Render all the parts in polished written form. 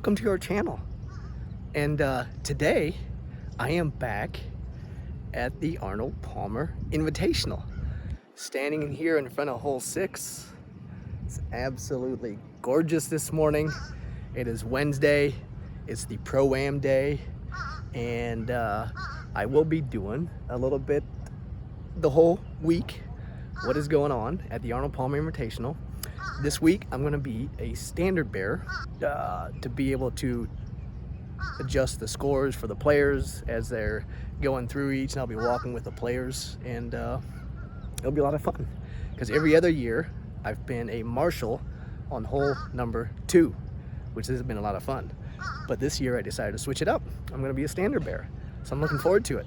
welcome to our channel. And today I am back at the Arnold Palmer Invitational, standing in here in front of hole 6. It's absolutely gorgeous this morning. It is Wednesday, it's the Proam day, and I will be doing a little bit the whole week what is going on at the Arnold Palmer Invitational. This week I'm going to be a standard bearer to be able to adjust the scores for the players as they're going through each, and I'll be walking with the players, and it'll be a lot of fun because every other year I've been a marshal on hole number 2, which has been a lot of fun. But this year I decided to switch it up. I'm going to be a standard bearer, so I'm looking forward to it.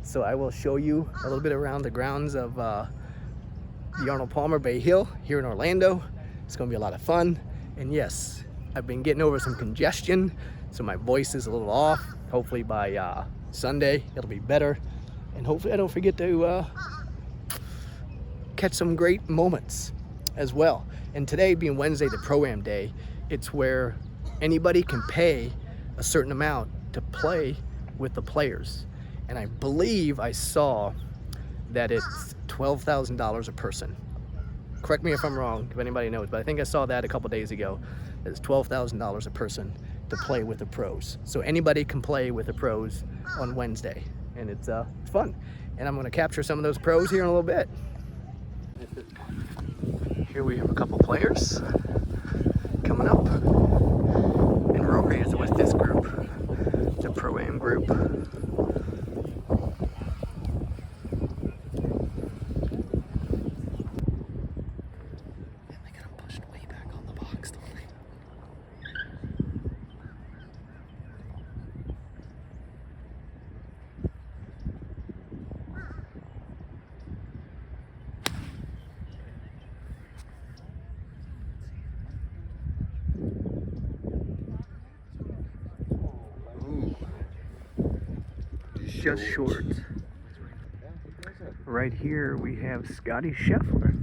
So I will show you a little bit around the grounds of the Arnold Palmer Bay Hill here in Orlando. It's going to be a lot of fun. And yes, I've been getting over some congestion, so my voice is a little off. Hopefully by Sunday it'll be better, and hopefully I don't forget to catch some great moments as well. And today being Wednesday, the Proam day, it's where anybody can pay a certain amount to play with the players. And I believe I saw that it's $12,000 a person. Correct me if I'm wrong, if anybody knows, but I think I saw that a couple days ago. It's $12,000 a person to play with the pros. So anybody can play with the pros on Wednesday, and it's fun. And I'm going to capture some of those pros here in a little bit. Here we have a couple players coming up, and Rory is with this group, the Proam group. Just short. Right here we have Scotty Sheffler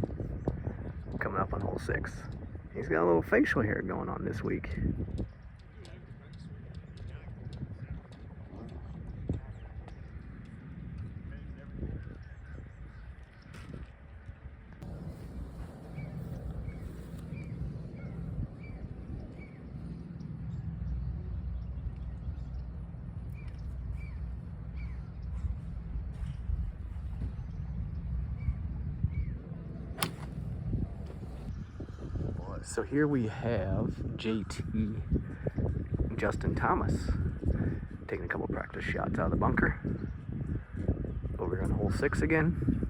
coming up on hole 6. He's got a little facial hair going on this week. So here we have JT Justin Thomas taking a couple practice shots out of the bunker. Over here on hole 6 again.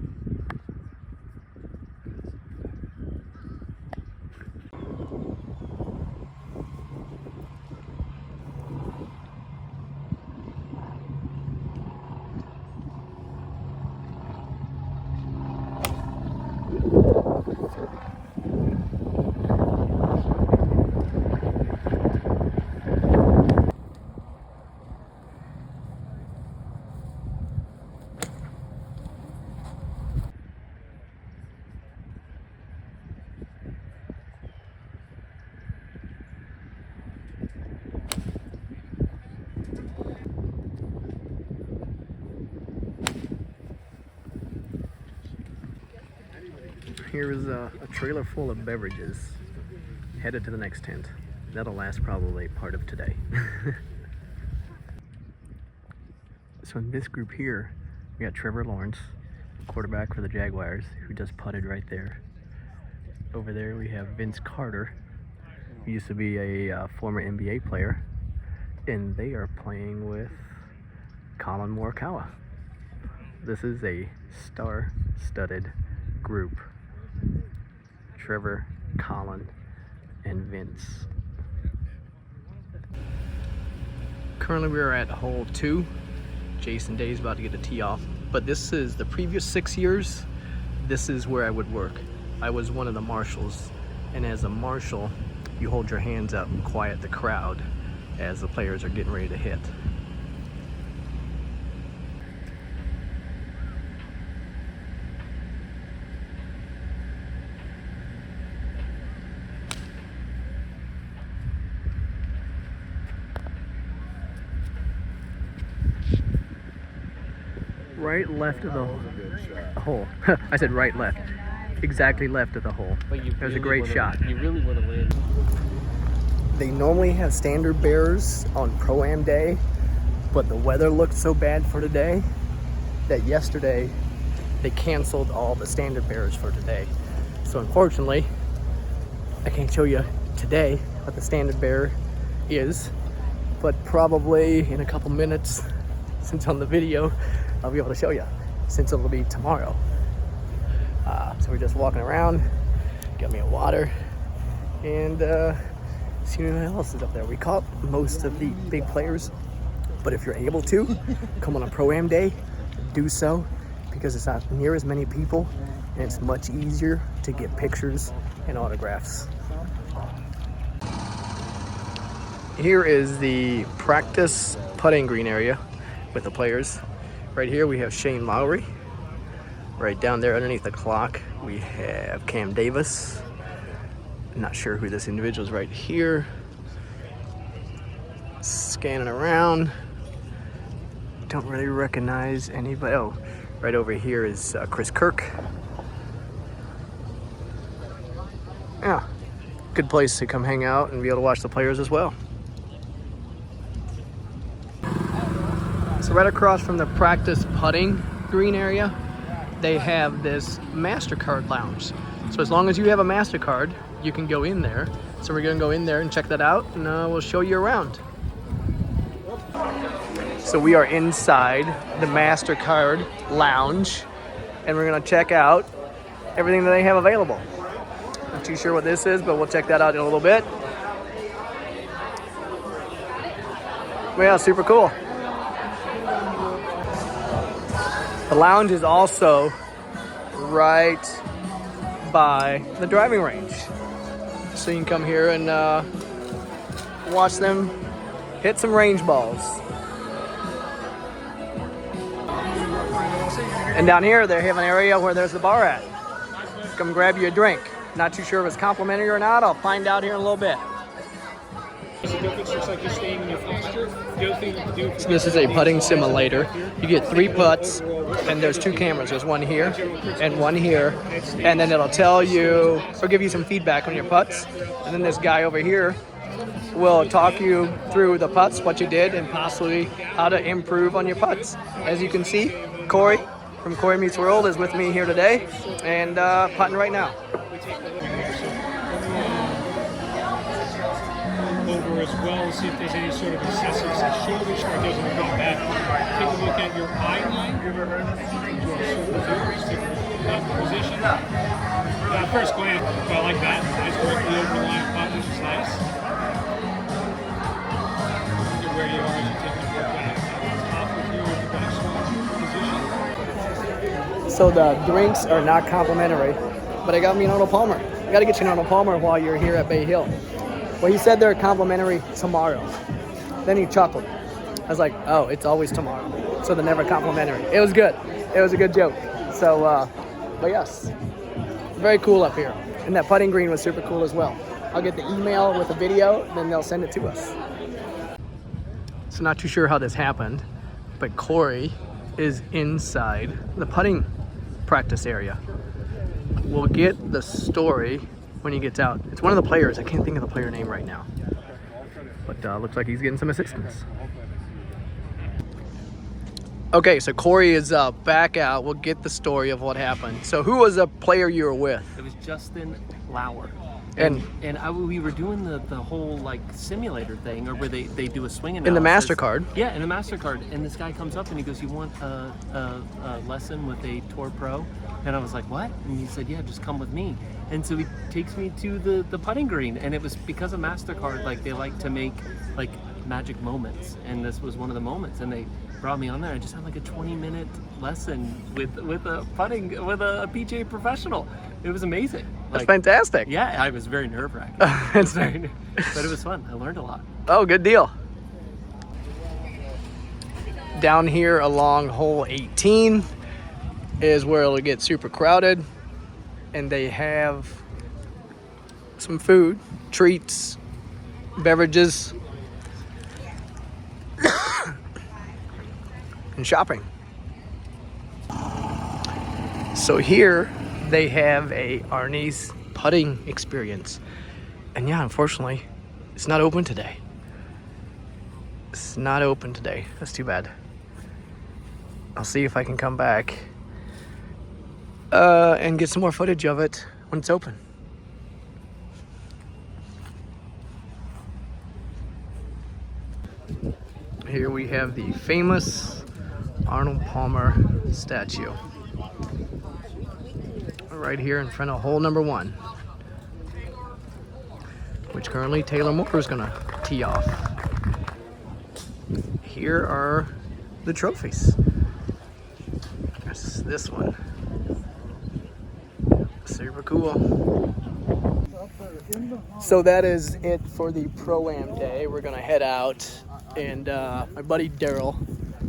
Here's a trailer full of beverages headed to the next tent. That'll last probably part of today. So in this group here, we got Trevor Lawrence, quarterback for the Jaguars, who just putted right there. Over there we have Vince Carter, who used to be a former NBA player, and they are playing with Colin Morikawa. This is a star-studded group. Trevor, Colin, and Vince. Currently we are at hole 2. Jason Day's about to get a tee off, but this is the previous 6 years. This is where I would work. I was one of the marshals, and as a marshal, you hold your hands up and quiet the crowd as the players are getting ready to hit. right left of the hole. I said right left. Exactly left of the hole. That was a great shot. You really want to win. They normally have standard bearers on Pro-Am day, but the weather looked so bad for today that yesterday they canceled all the standard bearers for today. So unfortunately, I can't show you today what the standard bearer is, but probably in a couple minutes, since on the video, I'll be able to show you, since it'll be tomorrow. So we're just walking around, got me a water, and seeing who else is up there. We caught most of the big players, but if you're able to come on a Pro-Am day, do so, because it's not near as many people and it's much easier to get pictures and autographs. Here is the practice putting green area with the players. Right here we have Shane Lowry. Right down there underneath the clock we have Cam Davis. Not sure who this individual is right here. Scanning around. Don't really recognize anybody. Oh, right over here is Chris Kirk. Yeah, good place to come hang out and be able to watch the players as well. So right across from the practice putting green area, they have this MasterCard lounge. So as long as you have a MasterCard, you can go in there. So we're gonna go in there and check that out, and we'll show you around. So we are inside the MasterCard lounge, and we're gonna check out everything that they have available. Not too sure what this is, but we'll check that out in a little bit. Well, yeah, super cool. The lounge is also right by the driving range. So you can come here and watch them hit some range balls. And down here they have an area where there's the bar at. Come grab you a drink. Not too sure if it's complimentary or not. I'll find out here in a little bit. So this is a putting simulator. You get 3 putts, and there's 2 cameras. There's one here and one here, and then it'll tell you or give you some feedback on your putts. And then this guy over here will talk you through the putts, what you did, and possibly how to improve on your putts. As you can see, Corey from Corey Meets World is with me here today, and putting right now. Over as well, see if there's any sort of excessive shoulder or doesn't go back. Take a look at your eye line. Position. First glance, I like that. Nice directly over the line putt, which is nice. Look at where you are as you take a look back. Top with your position. So the drinks are not complimentary, but I got me an Arnold Palmer. I got to get you an Arnold Palmer while you're here at Bay Hill. Well, he said they're complimentary tomorrow. Then he chuckled. I was like, oh, it's always tomorrow. So they're never complimentary. It was good. It was a good joke. So, but yes, very cool up here. And that putting green was super cool as well. I'll get the email with the video, then they'll send it to us. So not too sure how this happened, but Corey is inside the putting practice area. We'll get the story when he gets out. It's one of the players. I can't think of the player name right now. But looks like he's getting some assistance. Okay, so Corey is back out. We'll get the story of what happened. So who was the player you were with? It was Justin Lauer. And we were doing the whole like simulator thing, or where they do a swing analysis. in the MasterCard. Yeah, in the MasterCard. And this guy comes up and he goes, "You want a lesson with a Tour Pro?" And I was like, "What?" And he said, "Yeah, just come with me." And so he takes me to the putting green, and it was because of MasterCard. Like they like to make like magic moments, and this was one of the moments. And they brought me on there. I just had like a 20-minute lesson with a PGA professional. It was amazing. That's fantastic. Yeah, I was very nerve-wracking. But it was fun. I learned a lot. Oh, good deal. Down here along hole 18 is where it'll get super crowded, and they have some food, treats, beverages, and shopping. So here they have a Arnie's putting experience. And yeah, unfortunately, it's not open today. It's not open today. That's too bad. I'll see if I can come back and get some more footage of it when it's open. Here we have the famous Arnold Palmer statue. Right here in front of hole number 1, which currently Taylor Moore is gonna tee off. Here are the trophies. There's this one. Super cool. So that is it for the Proam day. We're gonna head out, and my buddy Daryl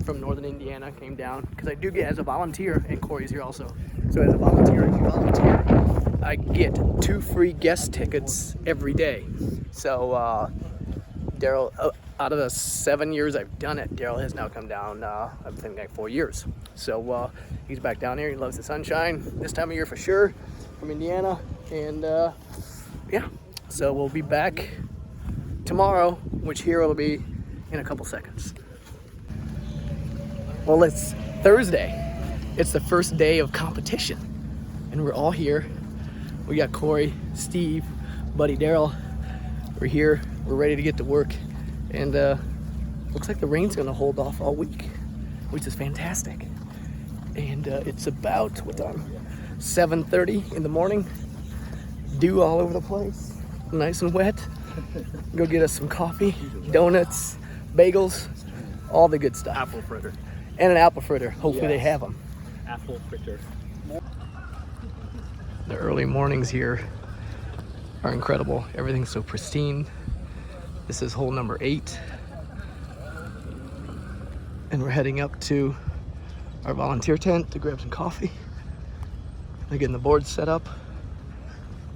from Northern Indiana came down because I do get as a volunteer, and Corey's here also. So as a volunteer, if you volunteer, I get 2 free guest tickets every day. So Daryl, out of the 7 years I've done it, Daryl has now come down, I think like 4 years. So he's back down here. He loves the sunshine this time of year for sure, from Indiana. And yeah, so we'll be back tomorrow, which here will be in a couple seconds. Well, it's Thursday. It's the first day of competition, and we're all here. We got Corey, Steve, buddy Daryl. We're here. We're ready to get to work, and looks like the rain's gonna hold off all week, which is fantastic. And it's about, what time? 7:30 in the morning. Dew all over the place, nice and wet. Go get us some coffee, donuts, bagels, all the good stuff. Apple fritter. And an apple fritter. Hopefully they have them. Apple fritter. The early mornings here are incredible. Everything's so pristine. This is hole number 8. And we're heading up to our volunteer tent to grab some coffee. They're getting the board set up.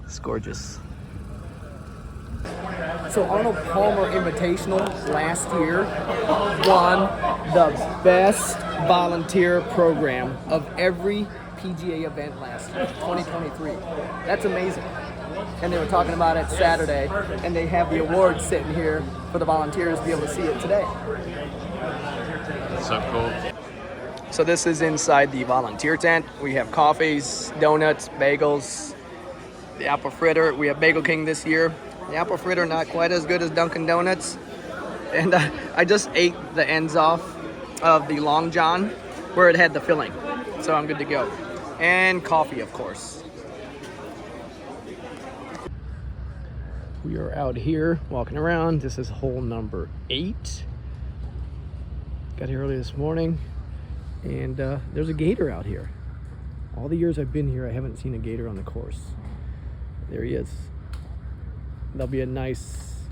It's gorgeous. So Arnold Palmer Invitational last year won the best volunteer program of every PGA event last year, 2023. That's amazing. And they were talking about it Saturday, and they have the awards sitting here for the volunteers to be able to see it today. So cool. So this is inside the volunteer tent. We have coffees, donuts, bagels, the apple fritter. We have Bagel King this year. The apple fritter not quite as good as Dunkin' Donuts. And I just ate the ends off of the Long John where it had the filling. So I'm good to go. And coffee, of course. We are out here walking around. This is hole number 8. Got here early this morning. And there's a gator out here. All the years I've been here, I haven't seen a gator on the course. There he is. That'll be a nice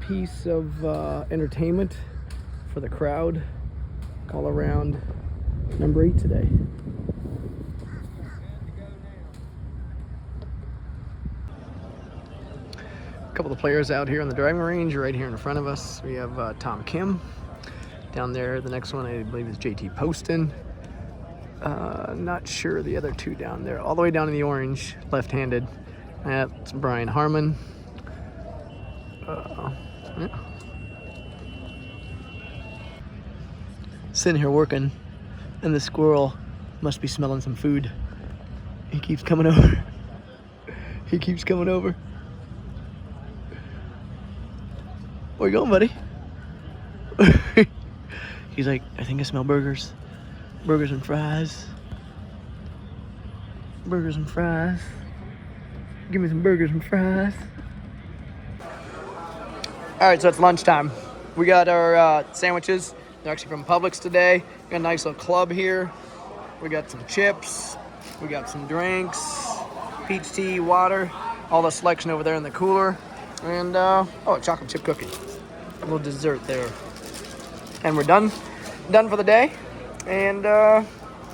piece of entertainment for the crowd all around number 8 today. A couple of players out here on the driving range right here in front of us. We have Tom Kim. Down there, the next one I believe is JT Poston. Not sure the other 2 down there. All the way down in the orange, left-handed. That's Brian Harmon. Yeah. Sitting here working, and the squirrel must be smelling some food. He keeps coming over. He keeps coming over. Where you going, buddy? He's like, I think I smell burgers. Burgers and fries. Burgers and fries. Give me some burgers and fries. All right, so it's lunchtime. We got our sandwiches. They're actually from Publix today. Got a nice little club here. We got some chips. We got some drinks, peach tea, water. All the selection over there in the cooler. And, a chocolate chip cookie. A little dessert there. And we're done for the day. And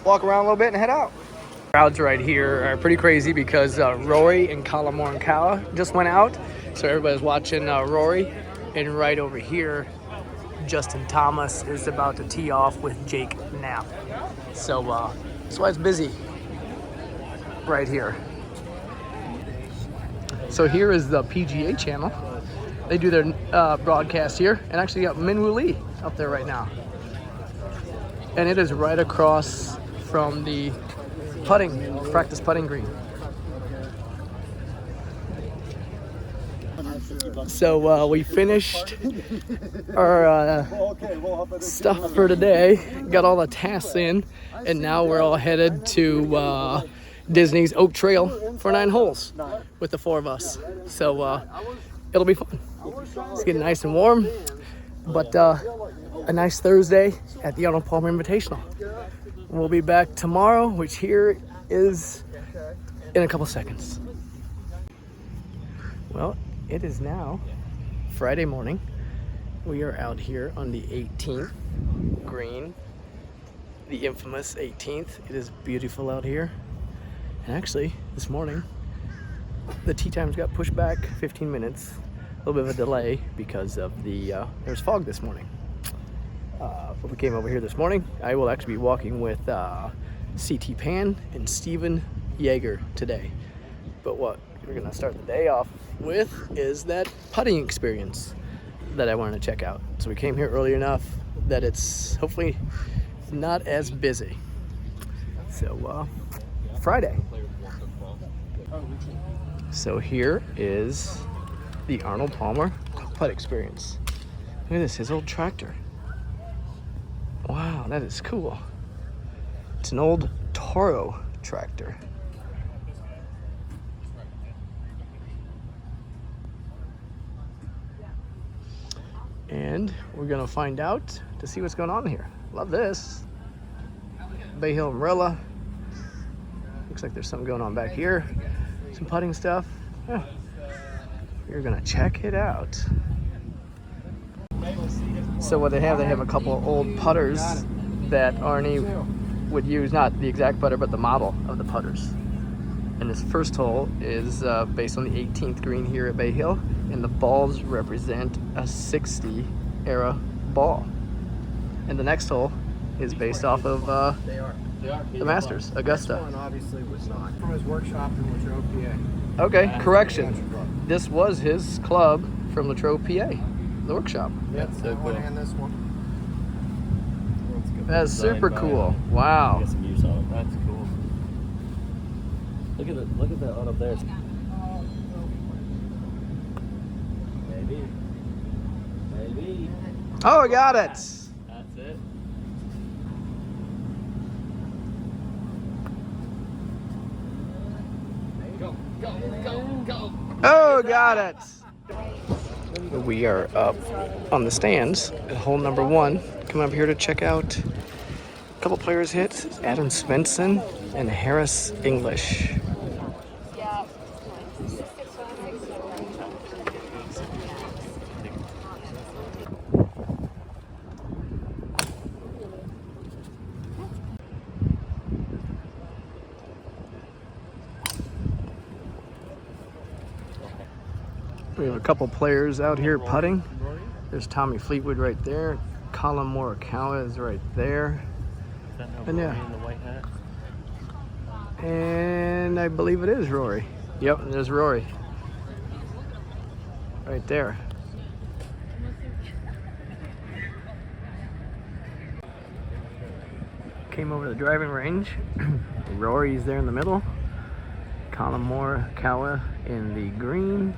walk around a little bit and head out. Crowds right here are pretty crazy because Rory and Morikawa just went out. So everybody's watching Rory. And right over here, Justin Thomas is about to tee off with Jake Knapp. So that's why it's busy. right here. So here is the PGA Channel. They do their broadcast here, and actually got Minwoo Lee up there right now. And it is right across from the practice putting green. So we finished our stuff for today, got all the tasks in, and now we're all headed to Disney's Oak Trail for 9 holes with the 4 of us. So it'll be fun. It's getting nice and warm, but a nice Thursday at the Arnold Palmer Invitational. We'll be back tomorrow, which here is in a couple seconds. Well, it is now Friday morning. We are out here on the 18th green, the infamous 18th. It is beautiful out here. And actually, this morning, the tee times got pushed back 15 minutes. A little bit of a delay because of the, there's fog this morning. But we came over here this morning. I will actually be walking with CT Pan and Steven Yeager today. But what we're gonna start the day off with is that putting experience that I wanted to check out. So we came here early enough that it's hopefully not as busy. So Friday. So here is the Arnold Palmer putt experience. Look at this, his old tractor. Wow, that is cool. It's an old Toro tractor. And we're gonna find out to see what's going on here. Love this. Bay Hill umbrella. Looks like there's something going on back here. Some putting stuff. Yeah. We're gonna check it out. So what they have a couple old putters that Arnie would use, not the exact putter, but the model of the putters. And this first hole is based on the 18th green here at Bay Hill, and the balls represent a 60 era ball. And the next hole is based off of the Masters, Augusta. This one obviously was not. From his workshop in Latrobe, PA. Okay, correction. This was his club from Latrobe, PA, the workshop. Yep, that one and this one. That's super cool. Wow. Get some use out of it. That's cool. Look at that one up there. Maybe. Oh, I got it. That's it. Go. Oh, got it. We are up on the stands at hole number 1. Come up here to check out a couple players hit. Adam Svensson and Harris English. We have a couple players out here putting. There's Tommy Fleetwood right there. Colin Morikawa is right there. And yeah. In the white hat. And I believe it is Rory. Yep, and there's Rory. Right there. Came over the driving range. Rory's there in the middle. Colin Morikawa in the green.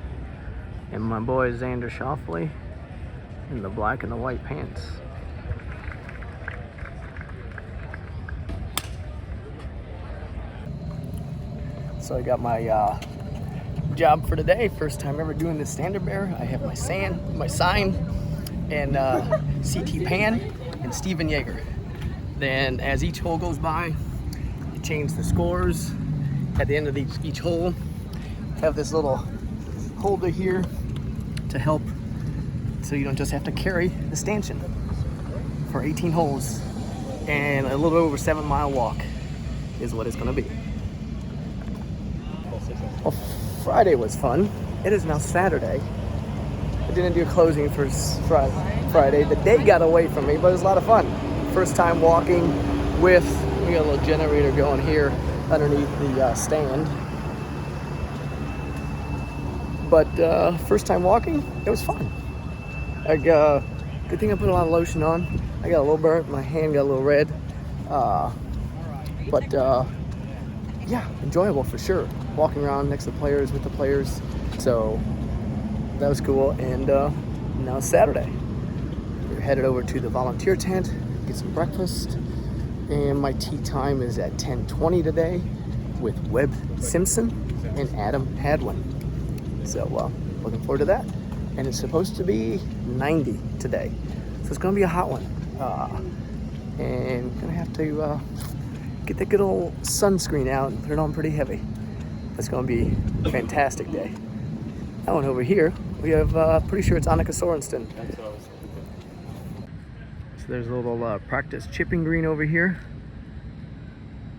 And my boy Xander Schauffele in the black and the white pants. So I got my job for today. First time ever doing this standard bearer. I have my sign, and CT Pan and Steven Yeager. Then as each hole goes by, you change the scores at the end of each hole. Have this little holder here to help, so you don't just have to carry the stanchion for 18 holes, and a little over 7-mile walk is what it's going to be. Well, Friday was fun. It is now Saturday. I didn't do closing for Friday. The day got away from me, but it was a lot of fun. First time walking with, we got a little generator going here underneath the stand. But first time walking, it was fun. Good thing I put a lot of lotion on. I got a little burnt, my hand got a little red. Yeah, enjoyable for sure. Walking around next to the players, with the players. So that was cool. And now it's Saturday. We're headed over to the volunteer tent, get some breakfast. And my tee time is at 10:20 today with Webb Simpson and Adam Hadwin. So looking forward to that. And it's supposed to be 90 today. So it's gonna be a hot one. And gonna have to get the good old sunscreen out and put it on pretty heavy. It's gonna be a fantastic day. That one over here, we have, pretty sure it's Annika Sorenston. That's what I was thinking. So there's a little practice chipping green over here,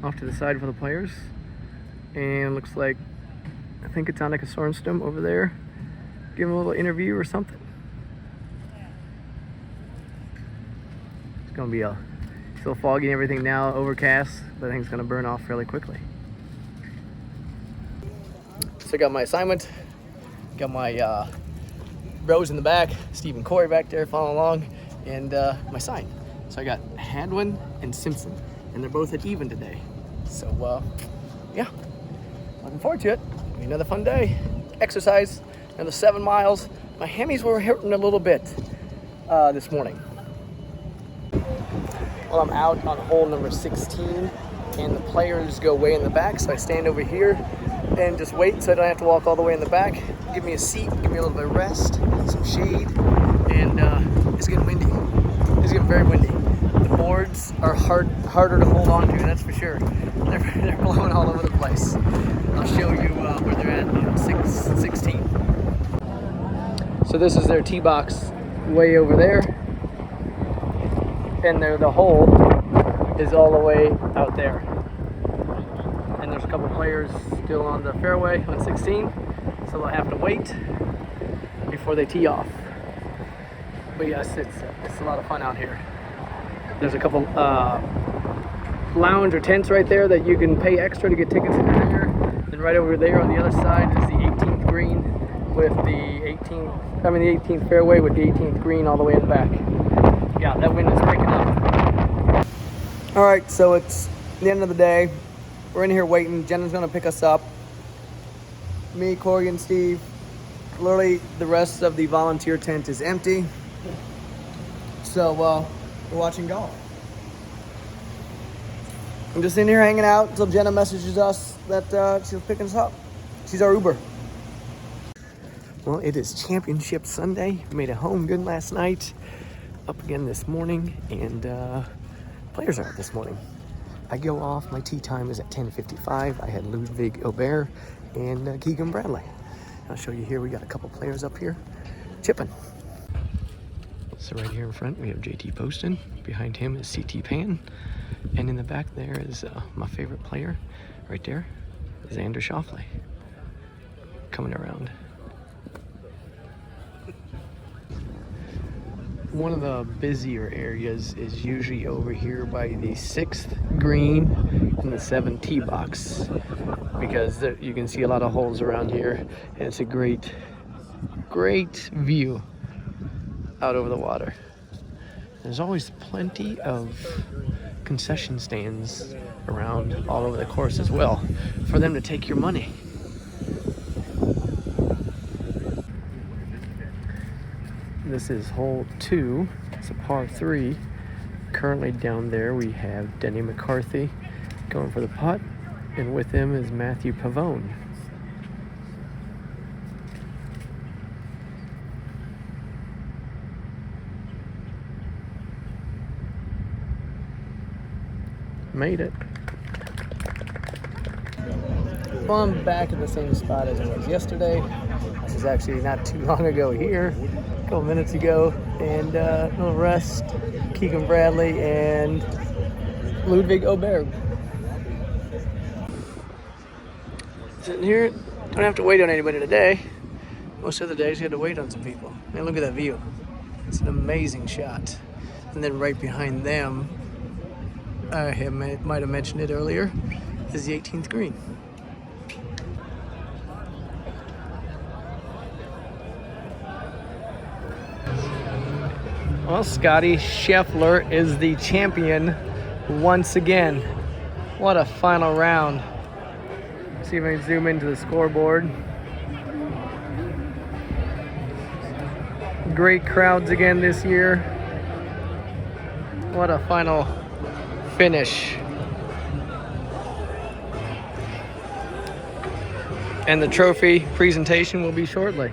off to the side for the players. And looks like, I think it's Annika Sorenstam over there, giving a little interview or something. It's gonna be still foggy and everything now, overcast, but I think it's gonna burn off fairly quickly. So I got my assignment, got my bros in the back, Steve and Corey back there following along, and my sign. So I got Hadwin and Simpson, and they're both at even today. So yeah, looking forward to it. It'll be another fun day. Exercise, another 7 miles. My hammies were hurting a little bit this morning. Well, I'm out on hole number 16, and the players go way in the back, so I stand over here and just wait so I don't have to walk all the way in the back. Give me a seat, give me a little bit of rest, some shade, and it's getting windy. It's getting very windy. The boards are harder to hold on to, that's for sure. They're blowing all over the place. I'll show you where they're at on 16. So this is their tee box way over there. And the hole is all the way out there. And there's a couple players still on the fairway on 16, so they'll have to wait before they tee off. But yes, it's a lot of fun out here. There's a couple lounge or tents right there that you can pay extra to get tickets in there. And right over there on the other side is the 18th green with the 18th fairway with the 18th green all the way in the back. Yeah, that wind is picking up. All right, so it's the end of the day. We're in here waiting. Jenna's gonna pick us up. Me, Corey, and Steve. Literally, the rest of the volunteer tent is empty. So we're watching golf. I'm just in here hanging out until Jenna messages us that she's picking us up. She's our Uber. Well, it is Championship Sunday. We made it home good last night. Up again this morning, and players are out this morning. I go off, my tee time is at 10:55. I had Ludwig Aubert and Keegan Bradley. I'll show you here, we got a couple players up here chipping. So right here in front, we have JT Poston. Behind him is CT Pan. And in the back there is my favorite player, right there, Xander Schauffele, coming around. One of the busier areas is usually over here by the 6th green and the 7th tee box, because you can see a lot of holes around here, and it's a great view out over the water. There's always plenty of concession stands around all over the course as well for them to take your money. This is hole 2. It's a par 3. Currently down there we have Denny McCarthy going for the putt, and with him is Matthew Pavone. Made it. Well, I'm back at the same spot as I was yesterday. This is actually not too long ago here, a couple minutes ago, and a little rest. Keegan Bradley and Ludwig Aubert. Sitting here, don't have to wait on anybody today. Most other days you had to wait on some people. Man, look at that view. It's an amazing shot. And then right behind them, I might have mentioned it earlier, is the 18th green. Well, Scotty Sheffler is the champion once again. What a final round. See if I can zoom into the scoreboard. Great crowds again this year. What a final finish. And the trophy presentation will be shortly.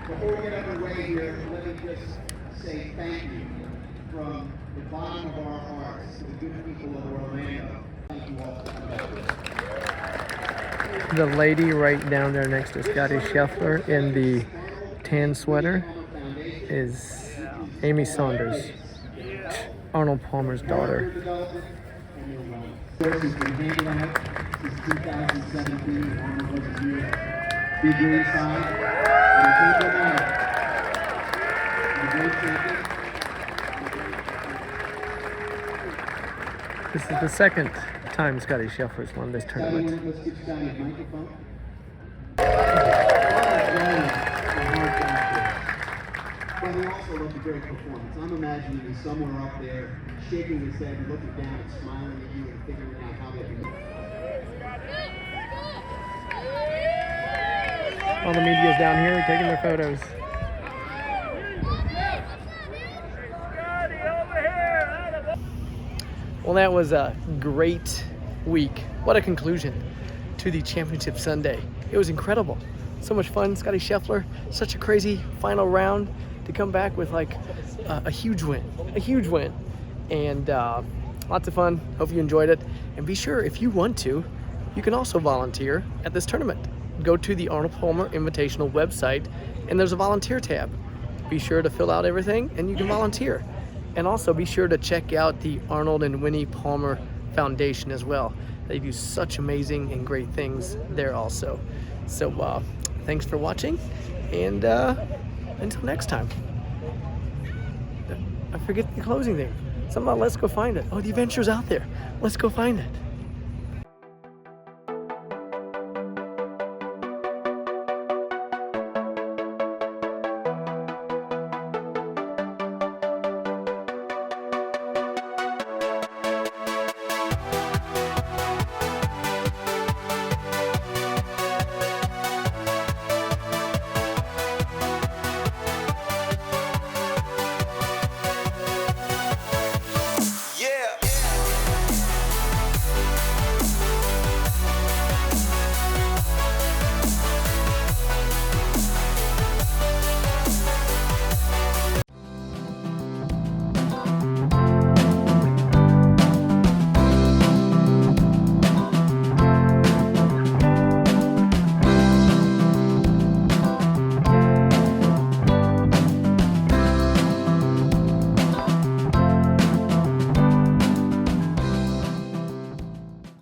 Before we get underway here, let me just say thank you from the bottom of our hearts to the good people of Orlando. Thank you all for coming out. The lady right down there next to Scotty Sheffler in the tan sweater is Amy Saunders, Arnold Palmer's daughter. Course has been handed out since 2017. Arnold was here. Big green side. And the people the great champion. This is the second time Scotty Sheffler's won this tournament. Let's give Scotty a microphone. But he also loved a great performance. I'm imagining he's somewhere up there, shaking his head and looking down and smiling at you and figuring out how they can. All the media's down here taking their photos. Well, that was a great week. What a conclusion to the championship Sunday. It was incredible. So much fun. Scotty Sheffler, such a crazy final round to come back with like a huge win. A huge win. And lots of fun. Hope you enjoyed it. And be sure, if you want to, you can also volunteer at this tournament. Go to the Arnold Palmer Invitational website and there's a volunteer tab. Be sure to fill out everything and you can volunteer. And also be sure to check out the Arnold and Winnie Palmer Foundation as well. They do such amazing and great things there also. So thanks for watching, and until next time. I forget the closing thing. Something about let's go find it. Oh, the adventure's out there. Let's go find it.